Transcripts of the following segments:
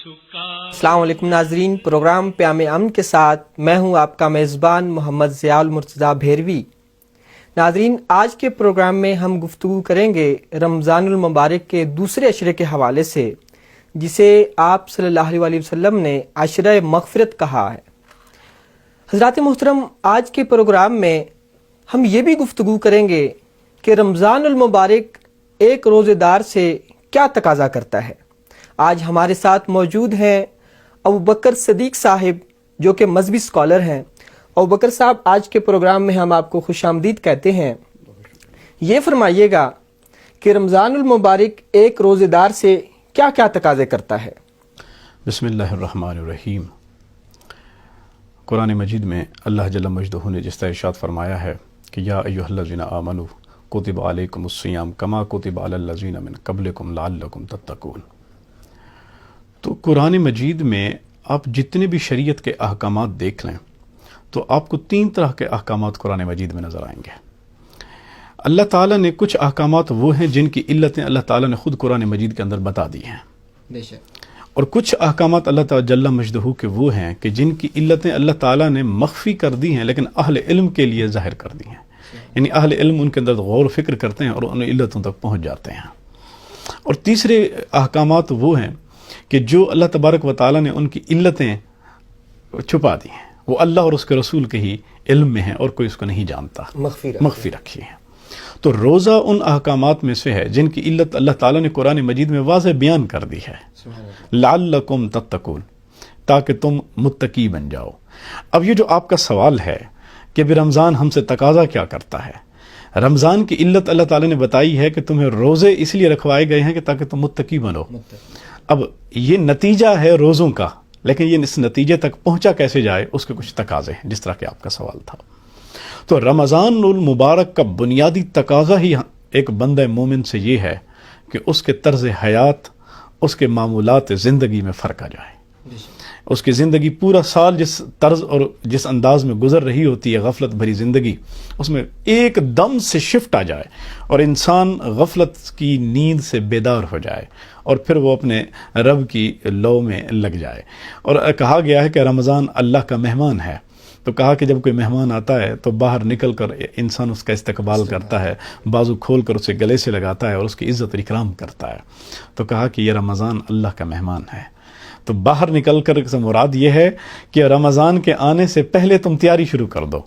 السلام علیکم ناظرین، پروگرام پیام امن کے ساتھ میں ہوں آپ کا میزبان محمد ضیاء المرتضیٰ بھیروی۔ ناظرین، آج کے پروگرام میں ہم گفتگو کریں گے رمضان المبارک کے دوسرے عشرے کے حوالے سے، جسے آپ صلی اللہ علیہ وسلم نے عشرہ مغفرت کہا ہے۔ حضرات محترم، آج کے پروگرام میں ہم یہ بھی گفتگو کریں گے کہ رمضان المبارک ایک روزے دار سے کیا تقاضا کرتا ہے۔ آج ہمارے ساتھ موجود ہیں ابوبکر صدیق صاحب، جو کہ مذہبی اسکالر ہیں۔ ابوبکر صاحب، آج کے پروگرام میں ہم آپ کو خوش آمدید کہتے ہیں۔ یہ فرمائیے گا کہ رمضان المبارک ایک روزے دار سے کیا کیا تقاضے کرتا ہے؟ بسم اللہ الرحمن الرحیم۔ قرآن مجید میں اللہ جل مجدہ نے جس طرح ارشاد فرمایا ہے کہ یا ایھا الذین آمنوا کتب علیکم الصیام کما کتب علی الذین من قبلکم لعلکم تتقون۔ تو قرآن مجید میں آپ جتنے بھی شریعت کے احکامات دیکھ لیں تو آپ کو 3 طرح کے احکامات قرآن مجید میں نظر آئیں گے۔ اللہ تعالیٰ نے کچھ احکامات وہ ہیں جن کی علتیں اللہ تعالیٰ نے خود قرآن مجید کے اندر بتا دی ہیں، بے شک، اور کچھ احکامات اللہ تعالیٰ جل مجدہ کے وہ ہیں کہ جن کی علتیں اللہ تعالیٰ نے مخفی کر دی ہیں لیکن اہل علم کے لیے ظاہر کر دی ہیں، یعنی اہل علم ان کے اندر غور و فکر کرتے ہیں اور ان علتوں تک پہنچ جاتے ہیں۔ اور تیسرے احکامات وہ ہیں کہ جو اللہ تبارک و تعالیٰ نے ان کی علتیں چھپا دی ہیں، وہ اللہ اور اس کے رسول کے ہی علم میں ہیں اور کوئی اس کو نہیں جانتا، مخفی رکھی ہیں۔ تو روزہ ان احکامات میں سے ہے جن کی علت اللہ تعالیٰ نے قرآن مجید میں واضح بیان کر دی ہے، لعلکم تتقون، تاکہ تم متقی بن جاؤ۔ اب یہ جو آپ کا سوال ہے کہ بھی رمضان ہم سے تقاضا کیا کرتا ہے، رمضان کی علت اللہ تعالیٰ نے بتائی ہے کہ تمہیں روزے اس لیے رکھوائے گئے ہیں کہ تاکہ تم متقی بنو۔ اب یہ نتیجہ ہے روزوں کا، لیکن یہ اس نتیجے تک پہنچا کیسے جائے اس کے کچھ تقاضے ہیں، جس طرح کہ آپ کا سوال تھا۔ تو رمضان المبارک کا بنیادی تقاضا ہی ایک بندہ مومن سے یہ ہے کہ اس کے طرز حیات، اس کے معمولات زندگی میں فرق آ جائے۔ اس کی زندگی پورا سال جس طرز اور جس انداز میں گزر رہی ہوتی ہے، غفلت بھری زندگی، اس میں ایک دم سے شفٹ آ جائے اور انسان غفلت کی نیند سے بیدار ہو جائے اور پھر وہ اپنے رب کی لو میں لگ جائے۔ اور کہا گیا ہے کہ رمضان اللہ کا مہمان ہے، تو کہا کہ جب کوئی مہمان آتا ہے تو باہر نکل کر انسان اس کا استقبال کرتا ہے، بازو کھول کر اسے گلے سے لگاتا ہے اور اس کی عزت اور اکرام کرتا ہے۔ تو کہا کہ یہ رمضان اللہ کا مہمان ہے۔ تو باہر نکل کر سے مراد یہ ہے کہ رمضان کے آنے سے پہلے تم تیاری شروع کر دو،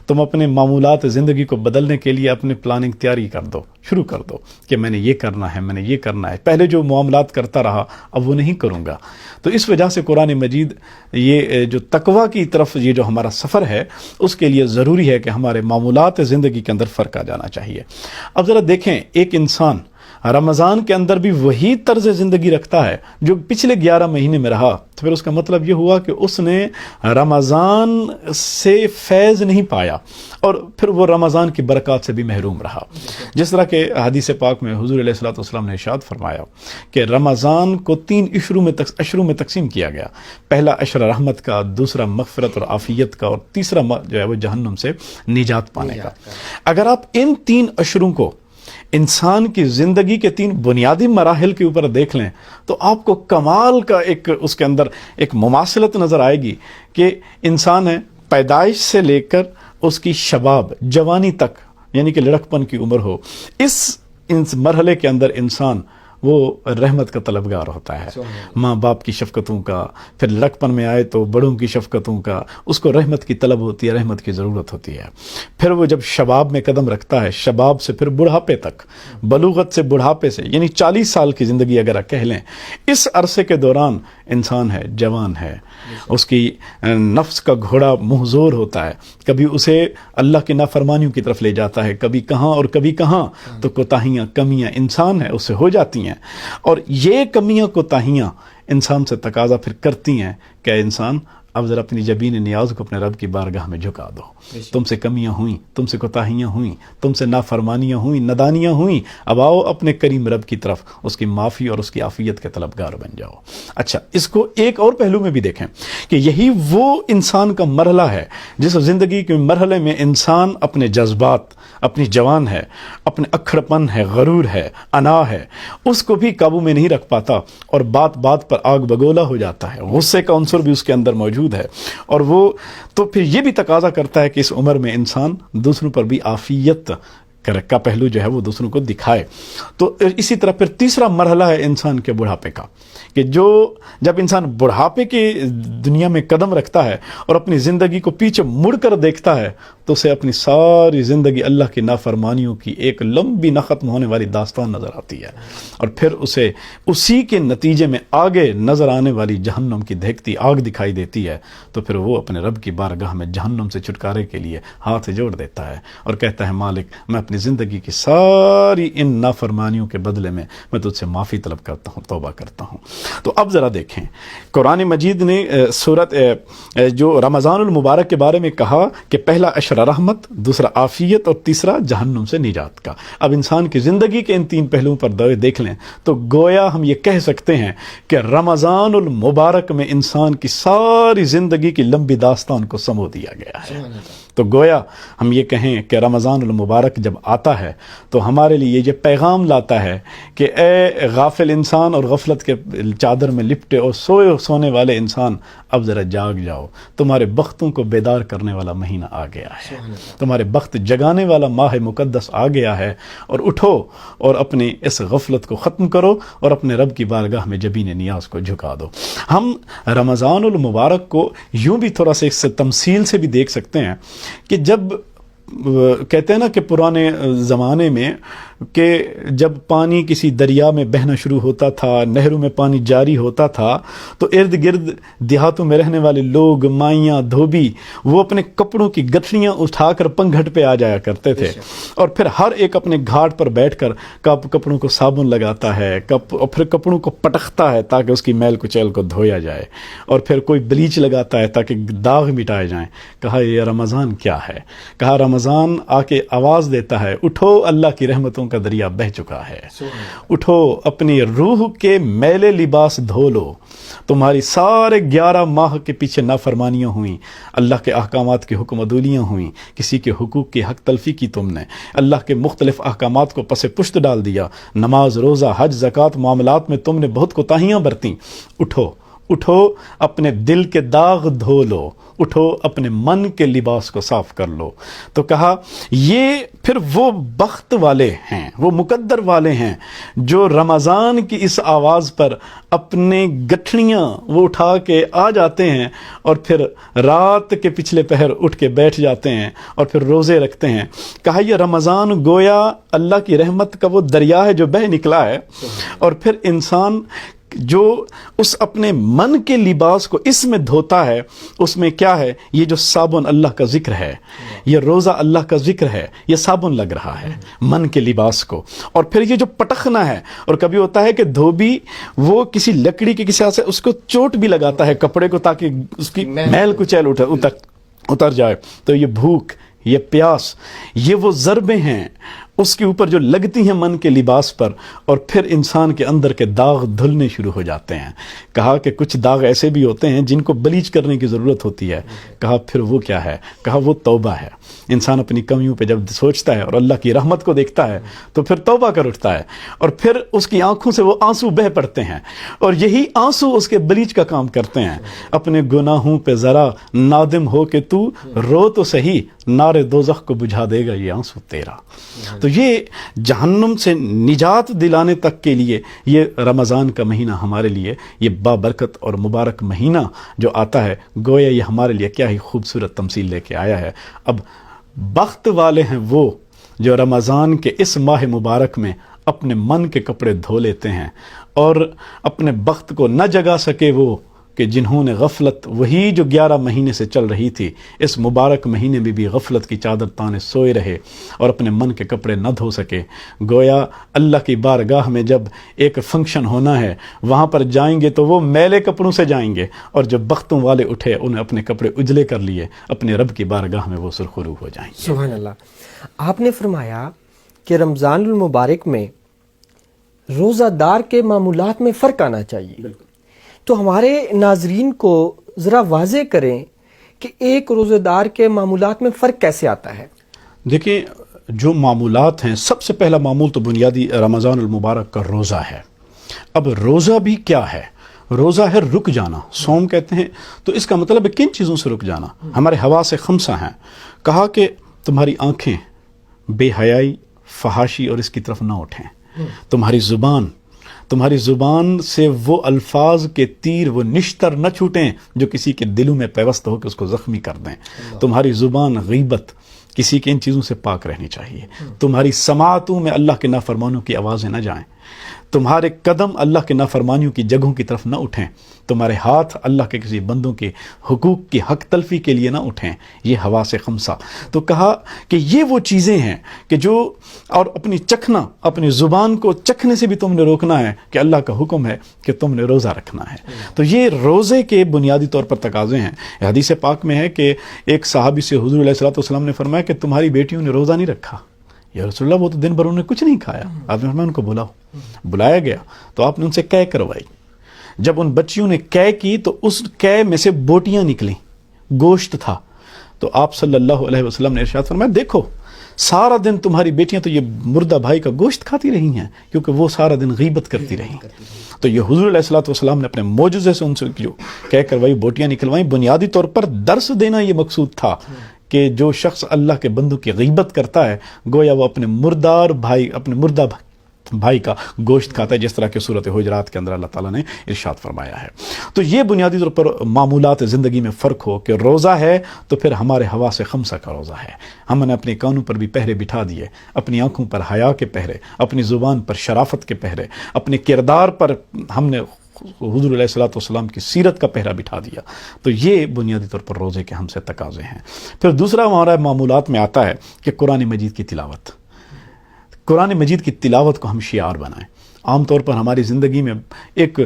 تم اپنے معمولات زندگی کو بدلنے کے لیے اپنے پلاننگ تیاری کر دو، شروع کر دو کہ میں نے یہ کرنا ہے، میں نے یہ کرنا ہے۔ پہلے جو معاملات کرتا رہا اب وہ نہیں کروں گا۔ تو اس وجہ سے قرآن مجید یہ جو تقویٰ کی طرف یہ جو ہمارا سفر ہے، اس کے لیے ضروری ہے کہ ہمارے معمولات زندگی کے اندر فرق آ جانا چاہیے۔ اب ذرا دیکھیں، ایک انسان رمضان کے اندر بھی وہی طرز زندگی رکھتا ہے جو پچھلے 11 مہینے میں رہا، تو پھر اس کا مطلب یہ ہوا کہ اس نے رمضان سے فیض نہیں پایا اور پھر وہ رمضان کی برکات سے بھی محروم رہا۔ جس طرح کہ حدیث پاک میں حضور علیہ الصلوۃ والسلام نے ارشاد فرمایا کہ رمضان کو 3 عشروں میں تقسیم کیا گیا۔ پہلا عشر رحمت کا، دوسرا مغفرت اور عافیت کا، اور تیسرا جو ہے وہ جہنم سے نجات پانے کا۔ اگر آپ ان 3 عشروں کو انسان کی زندگی کے 3 بنیادی مراحل کے اوپر دیکھ لیں تو آپ کو کمال کا اس کے اندر ایک مماثلت نظر آئے گی کہ انسان ہے پیدائش سے لے کر اس کی شباب، جوانی تک، یعنی کہ لڑکپن کی عمر ہو، اس مرحلے کے اندر انسان وہ رحمت کا طلبگار ہوتا ہے، ماں باپ کی شفقتوں کا، پھر لڑکپن میں آئے تو بڑوں کی شفقتوں کا، اس کو رحمت کی طلب ہوتی ہے، رحمت کی ضرورت ہوتی ہے۔ پھر وہ جب شباب میں قدم رکھتا ہے، شباب سے پھر بڑھاپے تک، بلوغت سے بڑھاپے سے، یعنی 40 سال کی زندگی اگر کہہ لیں، اس عرصے کے دوران انسان ہے، جوان ہے، اس کی نفس کا گھوڑا منہزور ہوتا ہے، کبھی اسے اللہ کی نافرمانیوں کی طرف لے جاتا ہے، کبھی کہاں اور کبھی کہاں، تو کوتاہیاں، کمیاں انسان ہے اس سے ہو جاتی ہیں، اور یہ کمیاں کوتاہیاں انسان سے تقاضا پھر کرتی ہیں کہ انسان اب ذرا اپنی جبین نیاز کو اپنے رب کی بارگاہ میں جھکا دو۔ تم سے کمیاں ہوئیں، تم سے کوتاہیاں ہوئیں، تم سے نافرمانیاں ہوئیں، نادانیاں ہوئیں، اب آؤ اپنے کریم رب کی طرف، اس کی معافی اور اس کی عافیت کے طلبگار بن جاؤ۔ اچھا، اس کو ایک اور پہلو میں بھی دیکھیں کہ یہی وہ انسان کا مرحلہ ہے جس زندگی کے مرحلے میں انسان اپنے جذبات، اپنی جوان ہے، اپنے اکھڑپن ہے، غرور ہے، انا ہے، اس کو بھی قابو میں نہیں رکھ پاتا اور بات بات پر آگ بگولا ہو جاتا ہے، غصے کا عنصر بھی اس کے اندر موجود ہے، اور وہ تو پھر یہ بھی تقاضا کرتا ہے کہ اس عمر میں انسان دوسروں پر بھی عافیت کا پہلو جو ہے وہ دوسروں کو دکھائے۔ تو اسی طرح پھر تیسرا مرحلہ ہے انسان کے بڑھاپے کا، کہ جب انسان بڑھاپے کی دنیا میں قدم رکھتا ہے اور اپنی زندگی کو پیچھے مڑ کر دیکھتا ہے تو اسے اپنی ساری زندگی اللہ کی نافرمانیوں کی ایک لمبی نہ ختم ہونے والی داستان نظر آتی ہے، اور پھر اسے اسی کے نتیجے میں آگے نظر آنے والی جہنم کی دہکتی آگ دکھائی دیتی ہے، تو پھر وہ اپنے رب کی بارگاہ میں جہنم سے چھٹکارے کے لیے ہاتھ جوڑ دیتا ہے اور کہتا ہے مالک میں اپنی زندگی کی ساری ان نافرمانیوں کے بدلے میں تجھ سے معافی طلب کرتا ہوں، توبہ کرتا ہوں۔ تو اب ذرا دیکھیں قرآن مجید نے سورت جو رمضان المبارک کے بارے میں کہا کہ پہلا عشرہ رحمت، دوسرا عافیت اور تیسرا جہنم سے نجات کا۔ اب انسان کی زندگی کے ان تین پہلوؤں پر دیکھ لیں تو گویا ہم یہ کہہ سکتے ہیں کہ رمضان المبارک میں انسان کی ساری زندگی کی لمبی داستان کو سمو دیا گیا ہے۔ تو گویا ہم یہ کہیں کہ رمضان المبارک جب آتا ہے تو ہمارے لیے یہ پیغام لاتا ہے کہ اے غافل انسان اور غفلت کے چادر میں لپٹے اور سونے والے انسان، اب ذرا جاگ جاؤ، تمہارے بختوں کو بیدار کرنے والا مہینہ آ گیا ہے، تمہارے بخت جگانے والا ماہ مقدس آ گیا ہے، اور اٹھو اور اپنی اس غفلت کو ختم کرو اور اپنے رب کی بارگاہ میں جبین نیاز کو جھکا دو۔ ہم رمضان المبارک کو یوں بھی تھوڑا سا اس سے تمثیل سے بھی دیکھ سکتے ہیں کہ جب کہتے ہیں نا کہ پرانے زمانے میں کہ جب پانی کسی دریا میں بہنا شروع ہوتا تھا، نہروں میں پانی جاری ہوتا تھا، تو ارد گرد دیہاتوں میں رہنے والے لوگ، مائیاں، دھوبی، وہ اپنے کپڑوں کی گٹھڑیاں اٹھا کر پنگھٹ پہ آ جایا کرتے تھے، اور پھر ہر ایک اپنے گھاٹ پر بیٹھ کر کپڑوں کو صابن لگاتا ہے، اور پھر کپڑوں کو پٹختا ہے تاکہ اس کی میل کچیل کو دھویا جائے، اور پھر کوئی بلیچ لگاتا ہے تاکہ داغ مٹائے جائیں۔ کہا یہ رمضان کیا ہے؟ کہا رمضان آ کے آواز دیتا ہے اٹھو، اللہ کی رحمتوں کا دریا بہہ چکا ہے، اٹھو اپنی روح کے میلے لباس دھو لو، تمہاری سارے 11 ماہ کے پیچھے نافرمانیاں ہوئیں، اللہ کے احکامات کی حکم عدولیاں ہوئیں، کسی کے حقوق کی حق تلفی کی تم نے، اللہ کے مختلف احکامات کو پس پشت ڈال دیا، نماز، روزہ، حج، زکوٰۃ، معاملات میں تم نے بہت کوتاہیاں برتیں، اٹھو اٹھو اپنے دل کے داغ دھو لو، اٹھو اپنے من کے لباس کو صاف کر لو۔ تو کہا یہ پھر وہ بخت والے ہیں، وہ مقدر والے ہیں جو رمضان کی اس آواز پر اپنے گٹھڑیاں وہ اٹھا کے آ جاتے ہیں، اور پھر رات کے پچھلے پہر اٹھ کے بیٹھ جاتے ہیں اور پھر روزے رکھتے ہیں۔ کہا یہ رمضان گویا اللہ کی رحمت کا وہ دریا ہے جو بہہ نکلا ہے، اور پھر انسان جو اس اپنے من کے لباس کو اس میں دھوتا ہے، اس میں کیا ہے؟ یہ جو صابن اللہ کا ذکر ہے، یہ روزہ اللہ کا ذکر ہے، یہ صابن لگ رہا ہے من کے لباس کو۔ اور پھر یہ جو پٹخنا ہے، اور کبھی ہوتا ہے کہ دھوبی وہ کسی لکڑی کے کسی سے اس کو چوٹ بھی لگاتا ہے کپڑے کو تاکہ اس کی میل کچیل اتر جائے، تو یہ بھوک، یہ پیاس، یہ وہ ضربیں ہیں اس کے اوپر جو لگتی ہیں من کے لباس پر، اور پھر انسان کے اندر کے داغ دھلنے شروع ہو جاتے ہیں۔ کہا کہ کچھ داغ ایسے بھی ہوتے ہیں جن کو بلیچ کرنے کی ضرورت ہوتی ہے۔ کہا پھر وہ کیا ہے؟ کہا وہ توبہ ہے۔ انسان اپنی کمیوں پہ جب سوچتا ہے اور اللہ کی رحمت کو دیکھتا ہے تو پھر توبہ کر اٹھتا ہے، اور پھر اس کی آنکھوں سے وہ آنسو بہہ پڑتے ہیں، اور یہی آنسو اس کے بلیچ کا کام کرتے ہیں۔ اپنے گناہوں پہ ذرا نادم ہو کے تو رو تو صحیح، نار دوزخ کو بجھا دے گا یہ آنسو تیرا۔ تو یہ جہنم سے نجات دلانے تک کے لیے یہ رمضان کا مہینہ ہمارے لیے یہ بابرکت اور مبارک مہینہ جو آتا ہے، گویا یہ ہمارے لیے کیا ہی خوبصورت تمثیل لے کے آیا ہے۔ اب بخت والے ہیں وہ جو رمضان کے اس ماہ مبارک میں اپنے من کے کپڑے دھو لیتے ہیں، اور اپنے بخت کو نہ جگا سکے وہ کہ جنہوں نے غفلت وہی جو 11 مہینے سے چل رہی تھی، اس مبارک مہینے میں بھی غفلت کی چادر تانے سوئے رہے اور اپنے من کے کپڑے نہ دھو سکے۔ گویا اللہ کی بارگاہ میں جب ایک فنکشن ہونا ہے، وہاں پر جائیں گے تو وہ میلے کپڑوں سے جائیں گے، اور جو بختوں والے اٹھے انہیں اپنے کپڑے اجلے کر لیے، اپنے رب کی بارگاہ میں وہ سرخرو ہو جائیں گے۔ سبحان اللہ۔ آپ نے فرمایا کہ رمضان المبارک میں روزہ دار کے معمولات میں فرق آنا چاہیے، تو ہمارے ناظرین کو ذرا واضح کریں کہ ایک روزہ دار کے معمولات میں فرق کیسے آتا ہے؟ دیکھیں جو معمولات ہیں، سب سے پہلا معمول تو بنیادی رمضان المبارک کا روزہ ہے۔ اب روزہ بھی کیا ہے؟ روزہ ہے رک جانا، صوم کہتے ہیں، تو اس کا مطلب ہے کن چیزوں سے رک جانا؟ ہمارے حواس خمسہ ہیں، کہا کہ تمہاری آنکھیں بے حیائی، فحاشی اور اس کی طرف نہ اٹھیں، تمہاری زبان سے وہ الفاظ کے تیر، وہ نشتر نہ چھوٹیں جو کسی کے دلوں میں پیوست ہو کے اس کو زخمی کر دیں، تمہاری زبان غیبت، کسی کے ان چیزوں سے پاک رہنی چاہیے، تمہاری سماعتوں میں اللہ کے نافرمانوں کی آوازیں نہ جائیں، تمہارے قدم اللہ کے نافرمانیوں کی جگہوں کی طرف نہ اٹھیں، تمہارے ہاتھ اللہ کے کسی بندوں کے حقوق کی حق تلفی کے لیے نہ اٹھیں، یہ حواس خمسہ۔ تو کہا کہ یہ وہ چیزیں ہیں کہ جو، اور اپنی زبان کو چکھنے سے بھی تم نے روکنا ہے کہ اللہ کا حکم ہے کہ تم نے روزہ رکھنا ہے۔ تو یہ روزے کے بنیادی طور پر تقاضے ہیں۔ حدیث پاک میں ہے کہ ایک صحابی سے حضور علیہ الصلوۃ والسلام نے فرمایا کہ تمہاری بیٹیوں نے روزہ نہیں رکھا۔ یا رسول اللہ وہ تو دن بھر انہوں نے کچھ نہیں کھایا۔ آپ نے فرمایا ان کو بلایا گیا تو آپ نے ان سے قے کروائی۔ جب ان بچیوں نے قے کی تو اس قے میں سے بوٹیاں نکلیں، گوشت تھا، تو آپ صلی اللہ علیہ وسلم نے ارشاد فرمایا دیکھو سارا دن تمہاری بیٹیاں تو یہ مردہ بھائی کا گوشت کھاتی رہی ہیں کیونکہ وہ سارا دن غیبت کرتی رہی۔ تو یہ حضور علیہ الصلوۃ والسلام نے اپنے معجزے سے ان سے جو قے کروائی، بوٹیاں نکلوائیں، بنیادی طور پر درس دینا یہ مقصود تھا کہ جو شخص اللہ کے بندوں کی غیبت کرتا ہے گویا وہ اپنے مردہ بھائی کا گوشت کھاتا ہے، جس طرح کہ سورۃ حجرات کے اندر اللہ تعالیٰ نے ارشاد فرمایا ہے۔ تو یہ بنیادی طور پر معمولات زندگی میں فرق ہو کہ روزہ ہے تو پھر ہمارے حواس خمسہ کا روزہ ہے۔ ہم نے اپنے کانوں پر بھی پہرے بٹھا دیے، اپنی آنکھوں پر حیا کے پہرے، اپنی زبان پر شرافت کے پہرے، اپنے کردار پر ہم نے حضور علیہ الصلوۃ والسلام کی سیرت کا پہرا بٹھا دیا۔ تو یہ بنیادی طور پر روزے کے ہم سے تقاضے ہیں۔ پھر دوسرا ہمارا معمولات میں آتا ہے کہ قرآن مجید کی تلاوت، قرآن مجید کی تلاوت کو ہم شعار بنائیں۔ عام طور پر ہماری زندگی میں ایک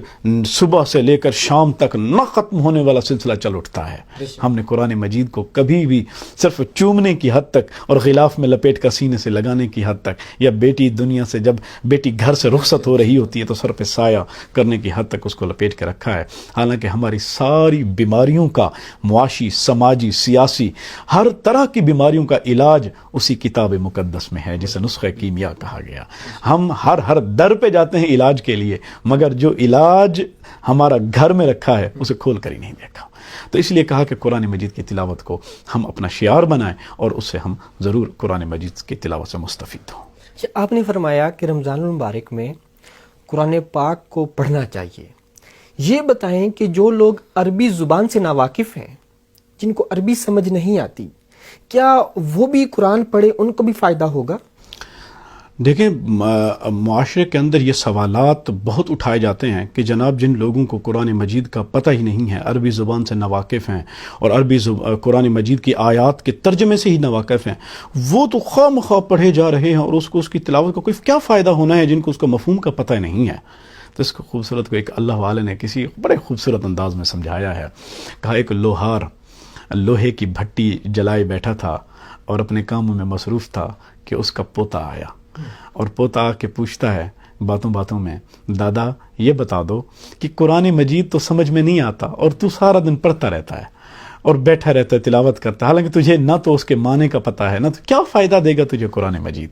صبح سے لے کر شام تک نہ ختم ہونے والا سلسلہ چل اٹھتا ہے۔ ہم نے قرآن مجید کو کبھی بھی صرف چومنے کی حد تک اور غلاف میں لپیٹ کر سینے سے لگانے کی حد تک، یا بیٹی دنیا سے جب بیٹی گھر سے رخصت ہو رہی ہوتی ہے تو سر پہ سایہ کرنے کی حد تک اس کو لپیٹ کے رکھا ہے، حالانکہ ہماری ساری بیماریوں کا، معاشی، سماجی، سیاسی، ہر طرح کی بیماریوں کا علاج اسی کتاب مقدس میں ہے جسے نسخہ کیمیا کہا گیا۔ ہم ہر در پہ جاتے ہیں علاج کے لیے، مگر جو علاج ہمارا گھر میں رکھا ہے اسے کھول کر ہی نہیں دیکھا۔ تو اس لیے کہا کہ قرآن مجید کی تلاوت کو ہم اپنا شعار بنائیں اور اس سے ہم ضرور قرآن مجید کی تلاوت سے مستفید ہوں۔ آپ نے فرمایا کہ رمضان المبارک میں قرآن پاک کو پڑھنا چاہیے۔ یہ بتائیں کہ جو لوگ عربی زبان سے ناواقف ہیں، جن کو عربی سمجھ نہیں آتی، کیا وہ بھی قرآن پڑھے، ان کو بھی فائدہ ہوگا؟ دیکھیں، معاشرے کے اندر یہ سوالات بہت اٹھائے جاتے ہیں کہ جناب جن لوگوں کو قرآن مجید کا پتہ ہی نہیں ہے، عربی زبان سے ناواقف ہیں اور قرآن مجید کی آیات کے ترجمے سے ہی ناواقف ہیں، وہ تو خواہ مخواہ پڑھے جا رہے ہیں اور اس کی تلاوت کا کوئی کیا فائدہ ہونا ہے جن کو اس کا مفہوم کا پتہ نہیں ہے۔ تو اس کو خوبصورت کو ایک اللہ والے نے کسی بڑے خوبصورت انداز میں سمجھایا ہے۔ کہا ایک لوہار لوہے کی بھٹی جلائے بیٹھا تھا اور اپنے کاموں میں مصروف تھا کہ اس کا پوتا آیا، اور پوتا آ کے پوچھتا ہے باتوں باتوں میں، دادا یہ بتا دو کہ قرآن مجید تو سمجھ میں نہیں آتا اور تو سارا دن پڑھتا رہتا ہے اور بیٹھا رہتا ہے، تلاوت کرتا ہے، حالانکہ تجھے نہ تو اس کے معنی کا پتہ ہے، نہ تو کیا فائدہ دے گا تجھے قرآن مجید۔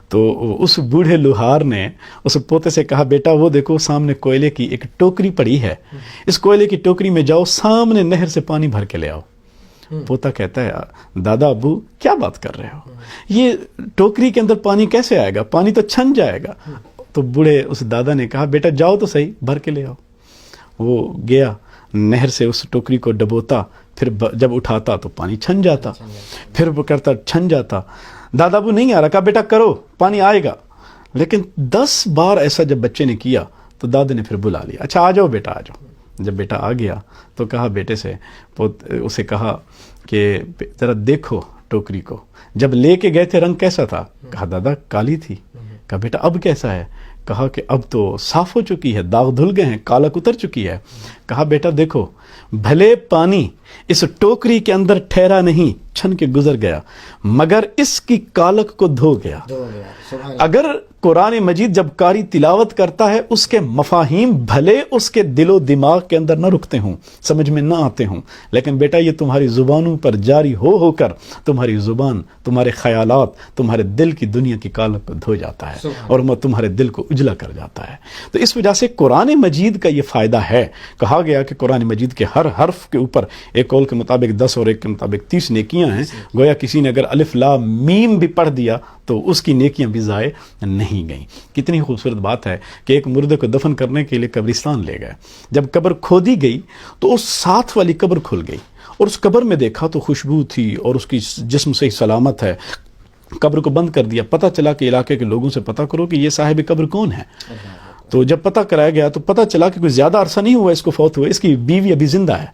تو اس بوڑھے لوہار نے اس پوتے سے کہا، بیٹا وہ دیکھو سامنے کوئلے کی ایک ٹوکری پڑی ہے، اس کوئلے کی ٹوکری میں جاؤ، سامنے نہر سے پانی بھر کے لے آؤ۔ پوتا کہتا ہے، دادا ابو کیا بات کر رہے ہو، یہ ٹوکری کے اندر پانی کیسے آئے گا، پانی تو چھن جائے گا۔ تو بوڑھے اس دادا نے کہا، بیٹا جاؤ تو صحیح، بھر کے لے آؤ۔ وہ گیا، نہر سے اس ٹوکری کو ڈبوتا، پھر جب اٹھاتا تو پانی چھن جاتا، پھر وہ کرتا چھن جاتا۔ دادا ابو نہیں آ رہا، کہا بیٹا کرو، پانی آئے گا۔ لیکن 10 بار ایسا جب بچے نے کیا تو دادا نے پھر بلا لیا، اچھا آ جاؤ بیٹا آ جاؤ۔ جب بیٹا آ گیا تو کہا بیٹے سے، اسے کہا کہ ذرا دیکھو ٹوکری کو، جب لے کے گئے تھے رنگ کیسا تھا؟ کہا دادا کالی تھی۔ کہا بیٹا اب کیسا ہے؟ کہا کہ اب تو صاف ہو چکی ہے، داغ دھل گئے ہیں، کالک اتر چکی ہے۔ کہا بیٹا دیکھو، بھلے پانی اس ٹوکری کے اندر ٹھہرا نہیں, چھن کے گزر گیا, مگر اس کی کالک کو دھو گیا. اگر قرآن مجید جب قاری تلاوت کرتا ہے اس کے مفاہیم بھلے اس کے دل و دماغ کے اندر نہ رکتے ہوں, سمجھ میں نہ آتے ہوں, لیکن بیٹا یہ تمہاری زبانوں پر جاری ہو کر تمہاری زبان, تمہارے خیالات, تمہارے دل کی دنیا کی کالک کو دھو جاتا ہے اور تمہارے دل کو اجلا کر جاتا ہے. تو اس وجہ سے قرآن مجید کا یہ فائدہ ہے. کہا گیا کہ قرآن مجید کے ہر حرف کے اوپر ایک قول کے مطابق 10 اور ایک کے مطابق 30 نیکیاں ہیں. گویا کسی نے اگر الف لام میم بھی پڑھ دیا تو اس کی نیکیاں بھی ضائع نہیں گئیں. کتنی خوبصورت بات ہے کہ ایک مردے کو دفن کرنے کے لیے قبرستان لے گئے. جب قبر کھودی گئی تو اس ساتھ والی قبر کھل گئی اور اس قبر میں دیکھا تو خوشبو تھی اور اس کی جسم سے سلامت ہے. قبر کو بند کر دیا. پتہ چلا کہ علاقے کے لوگوں سے پتہ کرو کہ یہ صاحب قبر کون ہے. تو جب پتہ کرایا گیا تو پتہ چلا کہ کوئی زیادہ عرصہ نہیں ہوا اس کو فوت ہوئے, اس کی بیوی ابھی زندہ ہے.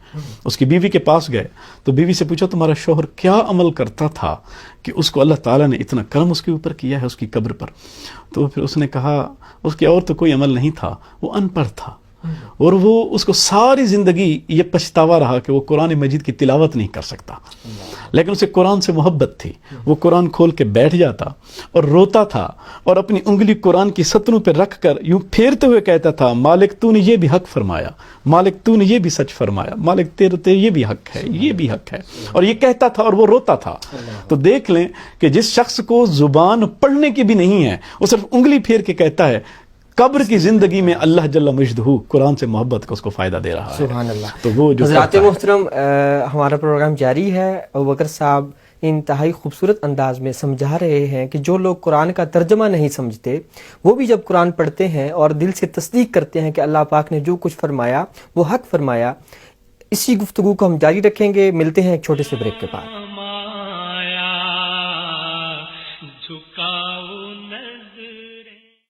اس کی بیوی کے پاس گئے تو بیوی سے پوچھا تمہارا شوہر کیا عمل کرتا تھا کہ اس کو اللہ تعالیٰ نے اتنا کرم اس کے اوپر کیا ہے اس کی قبر پر. تو پھر اس نے کہا اس کی اور تو کوئی عمل نہیں تھا, وہ ان پڑھ تھا اور وہ اس کو ساری زندگی یہ پچھتاوا رہا کہ وہ قرآن مجید کی تلاوت نہیں کر سکتا, لیکن اسے قرآن سے محبت تھی. وہ قرآن کھول کے بیٹھ جاتا اور روتا تھا اور اپنی انگلی قرآن کی سطروں پہ رکھ کر یوں پھیرتے ہوئے کہتا تھا مالک تو نے یہ بھی حق فرمایا, مالک تو نے یہ بھی سچ فرمایا, مالک تیرے یہ بھی حق ہے, یہ بھی حق ہے. اور یہ کہتا تھا اور وہ روتا تھا. تو دیکھ لیں کہ جس شخص کو زبان پڑھنے کی بھی نہیں ہے وہ صرف انگلی پھیر کے کہتا ہے, قبر کی زندگی میں اللہ جل مجدہ قرآن سے محبت کا اس کو فائدہ دے رہا ہے. سبحان اللہ. تو وہ جو حضرات محترم, ہمارا پروگرام جاری ہے. ابوبکر صاحب انتہائی خوبصورت انداز میں سمجھا رہے ہیں کہ جو لوگ قرآن کا ترجمہ نہیں سمجھتے وہ بھی جب قرآن پڑھتے ہیں اور دل سے تصدیق کرتے ہیں کہ اللہ پاک نے جو کچھ فرمایا وہ حق فرمایا. اسی گفتگو کو ہم جاری رکھیں گے. ملتے ہیں ایک چھوٹے سے بریک کے بعد.